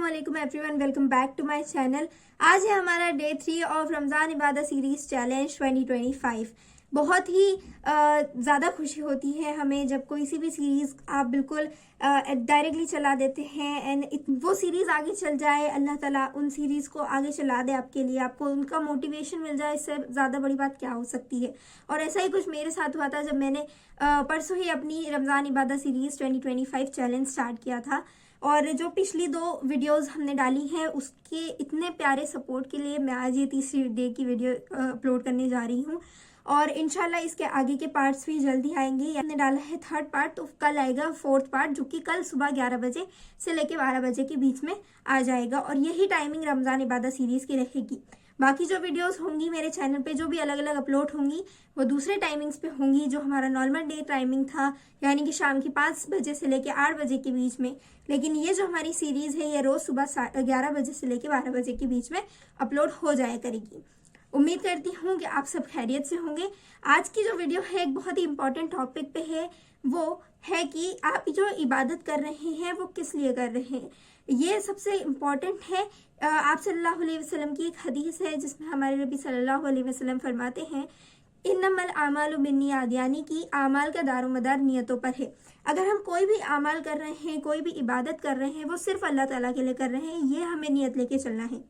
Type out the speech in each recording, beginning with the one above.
अस्सलामुअलैकुम everyone, welcome back to my channel. आज है हमारा डे 3 ऑफ रमज़ान इबादत सीरीज चैलेंज 2025। बहुत ही ज़्यादा खुशी होती है हमें जब कोई सी भी सीरीज़ आप बिल्कुल डायरेक्टली चला देते हैं एंड वो सीरीज़ आगे चल जाए। अल्लाह ताला उन सीरीज़ को आगे चला दे आपके लिए, आपको उनका मोटिवेशन मिल जाए। इससे ज़्यादा बड़ी बात क्या हो सकती है। और ऐसा ही कुछ मेरे साथ हुआ था जब मैंने परसों ही अपनी रमज़ान इबादत सीरीज़ 2025 चैलेंज स्टार्ट किया था। और जो पिछली 2 वीडियोस हमने डाली हैं उसके इतने प्यारे सपोर्ट के लिए मैं आज ये तीसरी डे की वीडियो अपलोड करने जा रही हूँ। और इंशाल्लाह इसके आगे के पार्ट्स भी जल्दी आएंगे। हमने डाला है 3rd पार्ट, तो कल आएगा 4th पार्ट, जो कि कल सुबह 11 बजे से लेकर 12 बजे के बीच में आ जाएगा। और यही टाइमिंग रमज़ान इबादत सीरीज़ की रहेगी। बाकी जो वीडियोस होंगी मेरे चैनल पे, जो भी अलग अलग अपलोड होंगी, वो दूसरे टाइमिंग्स पे होंगी। जो हमारा नॉर्मल डे टाइमिंग था, यानी कि शाम की 5 बजे से लेकर 8 बजे के बीच में। लेकिन ये जो हमारी सीरीज़ है ये रोज़ सुबह 11 बजे से लेकर 12 बजे के बीच में अपलोड हो जाया करेगी। उम्मीद करती हूँ कि आप सब खैरियत से होंगे। आज की जो वीडियो है एक बहुत ही इम्पोर्टेंट टॉपिक पे है। वो है कि आप जो इबादत कर रहे हैं वो किस लिए कर रहे हैं। ये सबसे इम्पोर्टेंट है। आप सल्लल्लाहु अलैहि वसल्लम की एक हदीस है जिसमें हमारे नबी सल्लल्लाहु अलैहि वसल्लम फरमाते हैं, इन्नमल आमालु बिन्नियात, यानी कि आमाल का दारोमदार नियतों पर है। अगर हम कोई भी आमाल कर रहे हैं, कोई भी इबादत कर रहे हैं, वो सिर्फ अल्लाह ताला के लिए कर रहे हैं, ये हमें नियत लेके चलना है।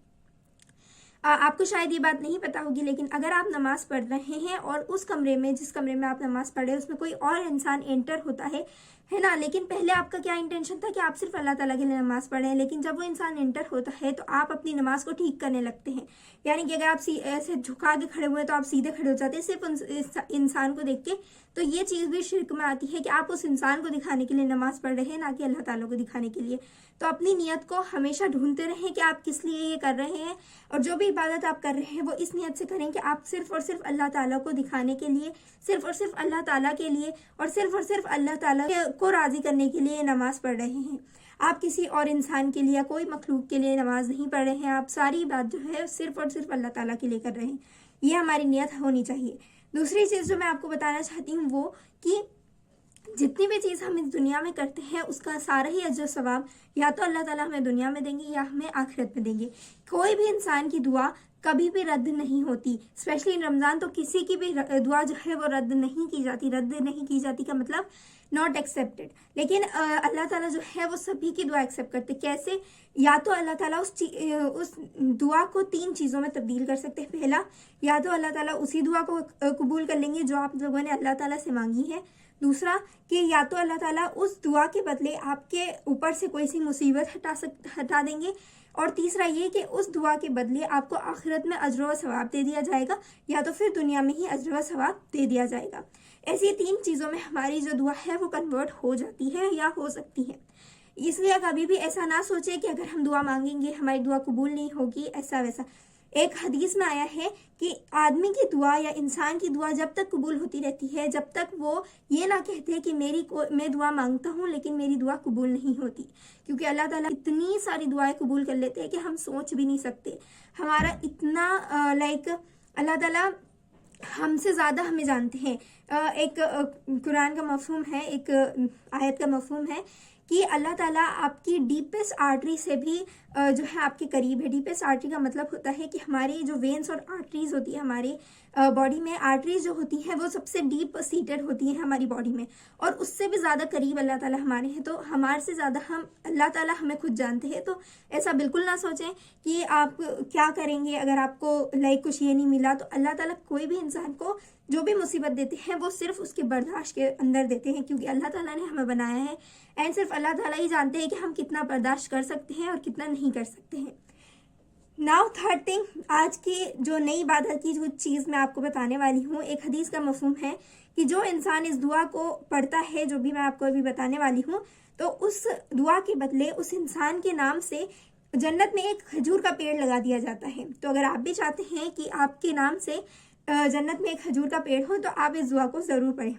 आपको शायद ये बात नहीं पता होगी, लेकिन अगर आप नमाज पढ़ रहे हैं और उस कमरे में, जिस कमरे में आप नमाज पढ़ रहे हैं, उसमें कोई और इंसान एंटर होता है ना, लेकिन पहले आपका क्या इंटेंशन था कि आप सिर्फ अल्लाह ताला के लिए नमाज पढ़ रहे हैं। लेकिन जब वो इंसान एंटर होता है तो आप अपनी नमाज को ठीक करने लगते हैं। यानी कि अगर आप ऐसे झुका के खड़े हुए हैं तो आप सीधे खड़े हो जाते हैं सिर्फ उस इंसान को देख के। तो ये चीज़ भी शिर्क में आती है कि आप उस इंसान को दिखाने के लिए नमाज पढ़ रहे हैं, ना कि अल्लाह ताला को दिखाने के लिए। तो अपनी नियत को हमेशा ढूंढते रहें कि आप किस लिए ये कर रहे हैं। और जो भी इबादत आप कर रहे हैं वो इस नियत से करें कि आप सिर्फ और सिर्फ अल्लाह ताला को दिखाने के लिए, सिर्फ और सिर्फ अल्लाह ताला के लिए और सिर्फ अल्लाह ताला को राजी करने के लिए नमाज पढ़ रहे हैं। आप किसी और इंसान के लिए या कोई मखलूक के लिए नमाज नहीं पढ़ रहे हैं। आप सारी बात जो है सिर्फ और सिर्फ अल्लाह ताला के लिए कर रहे हैं। ये हमारी नियत होनी चाहिए। दूसरी चीज़ जो मैं आपको बताना चाहती हूँ वो कि जितनी भी चीज़ हम इस दुनिया में करते हैं उसका सारा ही अजर सवाब या तो अल्लाह ताला हमें दुनिया में देंगे या हमें आखिरत में देंगे। कोई भी इंसान की दुआ कभी भी रद्द नहीं होती। स्पेशली इन रमज़ान तो किसी की भी दुआ जो है वो रद्द नहीं की जाती। रद्द नहीं की जाती का मतलब नॉट एक्सेप्टेड। लेकिन अल्लाह ताला जो है वो सभी की दुआ एक्सेप्ट करते। कैसे? या तो अल्लाह ताला उस दुआ को 3 चीज़ों में तब्दील कर सकते हैं। पहला, या तो अल्लाह ताला उसी दुआ को कबूल कर लेंगे जो आप लोगों ने अल्लाह ताला से मांगी है। दूसरा कि या तो अल्लाह ताला उस दुआ के बदले आपके ऊपर से कोई सी मुसीबत हटा देंगे। और तीसरा ये कि उस दुआ के बदले आपको आखिरत में अजर व सवाब दे दिया जाएगा, या तो फिर दुनिया में ही अजर व सवाब दे दिया जाएगा। ऐसी 3 चीज़ों में हमारी जो दुआ है वो कन्वर्ट हो जाती है या हो सकती है। इसलिए कभी भी ऐसा ना सोचे कि अगर हम दुआ मांगेंगे हमारी दुआ कबूल नहीं होगी, ऐसा वैसा। एक हदीस में आया है कि आदमी की दुआ या इंसान की दुआ जब तक कबूल होती रहती है, जब तक वो ये ना कहते कि मैं दुआ मांगता हूँ लेकिन मेरी दुआ कबूल नहीं होती। क्योंकि अल्लाह ताला इतनी सारी दुआएं कबूल कर लेते हैं कि हम सोच भी नहीं सकते। हमारा इतना अल्लाह ताला हमसे ज़्यादा हमें जानते हैं। एक कुरान का मफहूम है, एक आयत का मफहूम है कि अल्लाह ताला आपकी डीपेस्ट आर्टरी से भी जो है आपके करीब है। डीपेस्ट आर्टरी का मतलब होता है कि हमारी जो वेन्स और आर्टरीज होती है हमारे बॉडी में, आर्टरीज जो होती हैं वो सबसे डीप सीटेड होती हैं हमारी बॉडी में, और उससे भी ज़्यादा करीब अल्लाह ताला हमारे हैं। तो हमारे से ज़्यादा अल्लाह ताला हमें खुद जानते हैं। तो ऐसा बिल्कुल ना सोचें कि आप क्या करेंगे अगर आपको कुछ ये नहीं मिला। तो अल्लाह ताला कोई भी इंसान को जो भी मुसीबत देते हैं वो सिर्फ उसके बर्दाश्त के अंदर देते हैं, क्योंकि अल्लाह ताला ने हमें बनाया है एंड सिर्फ अल्लाह ताला ही जानते हैं कि हम कितना बर्दाश्त कर सकते हैं और कितना नहीं कर सकते हैं। नाउ 3rd थिंग, आज की जो नई इबादत की जो चीज़ मैं आपको बताने वाली हूँ, एक हदीस का मफहूम है कि जो इंसान इस दुआ को पढ़ता है, जो भी मैं आपको अभी बताने वाली हूँ, तो उस दुआ के बदले उस इंसान के नाम से जन्नत में एक खजूर का पेड़ लगा दिया जाता है। तो अगर आप भी चाहते हैं कि आपके नाम से जन्नत में एक खजूर का पेड़ हो तो आप इस दुआ को ज़रूर पढ़ें।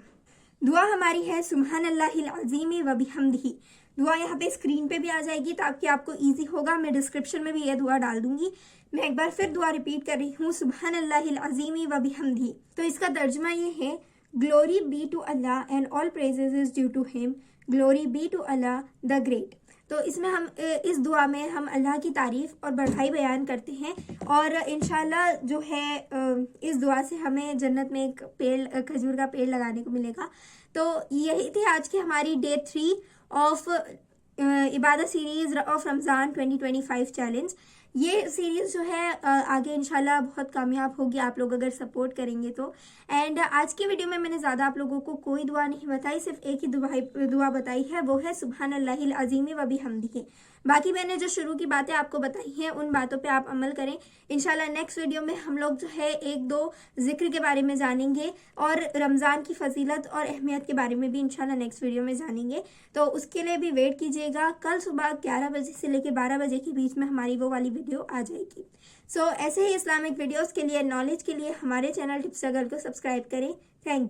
दुआ हमारी है सुबहान अल्लाहिल अज़ीम व बिहम्दिही। दुआ यहाँ पे स्क्रीन पे भी आ जाएगी ताकि आपको इजी होगा। मैं डिस्क्रिप्शन में भी ये दुआ डाल दूंगी। मैं एक बार फिर दुआ रिपीट कर रही हूँ, सुबहान अल्लाहिल अज़ीम व बिहम्दिही। तो इसका तर्जुमा ये है, glory be to Allah and all praises is due to him. Glory be to Allah the great. تو اس میں ہم اس دعا میں ہم اللہ کی تعریف اور بڑائی بیان کرتے ہیں، اور انشاءاللہ جو ہے اس دعا سے ہمیں جنت میں ایک پیڑ، کھجور کا پیڑ لگانے کو ملے گا. تو یہی تھی آج کی ہماری ڈے 3 آف عبادت سیریز آف رمضان 2025 چیلنج. یہ سیریز جو ہے آگے انشاءاللہ بہت کامیاب ہوگی آپ لوگ اگر سپورٹ کریں گے تو. اینڈ آج کی ویڈیو میں نے زیادہ آپ لوگوں کو کوئی دعا نہیں بتائی، صرف ایک ہی دعا بتائی ہے، وہ ہے سبحان اللہ العظیم و بحمدہ. باقی میں نے جو شروع کی باتیں آپ کو بتائی ہیں ان باتوں پہ آپ عمل کریں. انشاءاللہ نیکسٹ ویڈیو میں ہم لوگ جو ہے ایک دو ذکر کے بارے میں جانیں گے، اور رمضان کی فضیلت اور اہمیت کے بارے میں بھی انشاءاللہ نیکسٹ ویڈیو میں جانیں گے. تو اس کے لیے بھی ویٹ کیجیے گا. کل صبح 11 بجے سے لے کے 12 بجے کے بیچ میں ہماری وہ والی ویڈیو آ جائے گی. سو ایسے ہی اسلامک ویڈیوز کے لیے، نالج کے لیے ہمارے چینل ٹپس ٹرگل کو سبسکرائب کریں. Thank you.